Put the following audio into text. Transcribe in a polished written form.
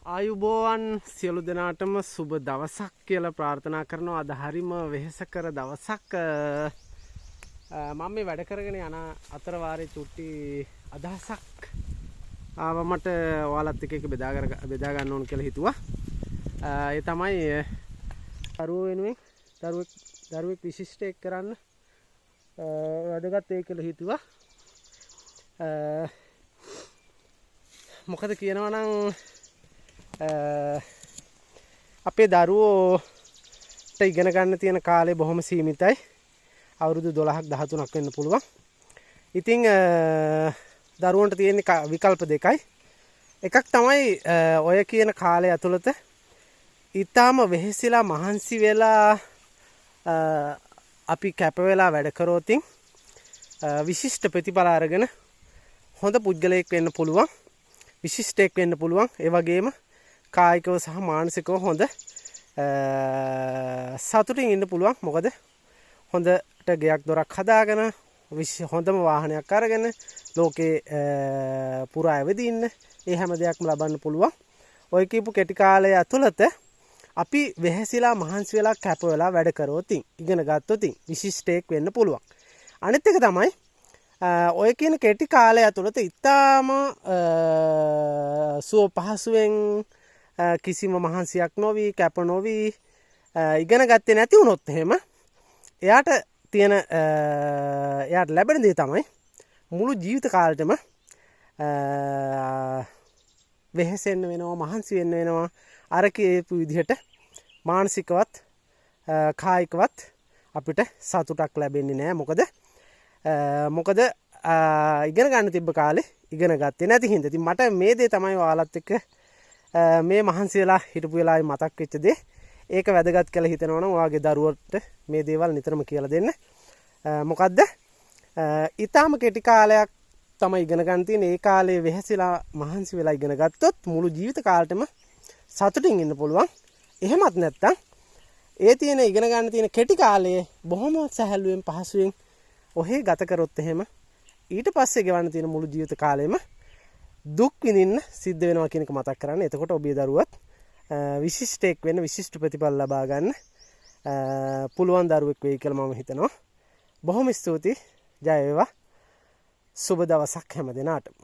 ආයුබෝවන් සියලු දෙනාටම සුබ දවසක් කියලා ප්‍රාර්ථනා කරනවා. අද හරිම වෙහෙසකර දවසක්. මම මේ වැඩ කරගෙන යන අතර වාරේ චුට්ටි අදහසක් ආව මට ඔයාලත් එක්ක බෙදා ගන්න ඕන කියලා හිතුවා. ඒ තමයි දරුවෝ වෙනුවෙන් දරුවෙක් විශිෂ්ට එක් කරන්න වැඩගත් ඒ කියලා හිතුවා. මොකද කියනවා නම් අපේ දරුවෝට ඉගෙන ගන්න තියෙන කාලේ බොහොම සීමිතයි. අවුරුදු 12ක් 13ක් වෙන්න පුළුවන්. ඉතින් දරුවන්ට තියෙන විකල්ප දෙකයි. එකක් තමයි ඔය කියන කාලය ඇතුළත ඊටාම වෙහෙසිලා මහන්සි වෙලා අපි කැප වෙලා වැඩ කරෝතින් විශිෂ්ට ප්‍රතිඵල අරගෙන හොඳ පුද්ගලයෙක් වෙන්න පුළුවන්. විශිෂ්ටයෙක් වෙන්න පුළුවන්. ඒ වගේම කායිකව සහ මානසිකව හොඳ සතුටින් ඉන්න පුළුවන්. මොකද හොඳට ගෙයක් දොරක් හදාගෙන හොඳම වාහනයක් අරගෙන ලෝකේ පුරා ඇවිදින්න ඒ හැම දෙයක්ම ලබන්න පුළුවන්. ඔය කියපු කෙටි කාලය ඇතුළත අපි වෙහෙසිලා මහන්සි වෙලා කැප වෙලා වැඩ කරොත් ඉගෙන ගත්තොත් විශිෂ්ටයෙක් වෙන්න පුළුවන්. අනිත් එක තමයි ඔය කියන කෙටි කාලය ඇතුළත ඉතාම සුව පහසුවෙන් කිසිම මහන්සියක් නොවි කැප නොවි ඉගෙන ගත්තේ නැති වුණොත් එහෙම එයාට ලැබෙන දේ තමයි මුළු ජීවිත කාලෙටම වෙහෙසෙන්න වෙනවා මහන්සි වෙන්න වෙනවා. අර කියපු විදිහට මානසිකවත් කායිකවත් අපිට සතුටක් ලැබෙන්නේ නැහැ. මොකද ඉගෙන ගන්න තිබ්බ කාලේ ඉගෙන ගත්තේ නැති හින්දා. ඉතින් මට මේ දේ තමයි ඔයාලත් එක්ක මේ මහන්සි වෙලා හිටපු වෙලාවේ මතක් වෙච්ච දේ. ඒක වැදගත් කියලා හිතනවා නම් ඔයාගේ දරුවන්ට මේ දේවල් නිතරම කියලා දෙන්න. මොකද්ද? ඊටාම කෙටි කාලයක් තමයි ඉගෙන ගන්න තියෙන්නේ. ඒ කාලේ වෙහෙසිලා මහන්සි වෙලා ඉගෙන ගත්තොත් මුළු ජීවිත කාලෙටම සතුටින් ඉන්න පුළුවන්. එහෙමත් නැත්නම් ඒ තියෙන ඉගෙන ගන්න තියෙන කෙටි කාලයේ බොහොම සැහැල්ලුවෙන් පහසුවෙන් ඔහේ ගත කරොත් එහෙම ඊට පස්සේ ගෙවන්න තියෙන මුළු ජීවිත කාලෙම දුක් විඳින්න සිද්ධ වෙනවා කියන එක මතක් කරගන්න. එතකොට ඔබේ දරුවත් විශිෂ්ටයෙක් වෙන්න විශිෂ්ට ප්‍රතිඵල ලබා ගන්න පුළුවන් දරුවෙක් වෙයි කියලා මම හිතනවා. බොහොම ස්තුතියි. ජය වේවා. සුබ දවසක් හැම දිනාටම.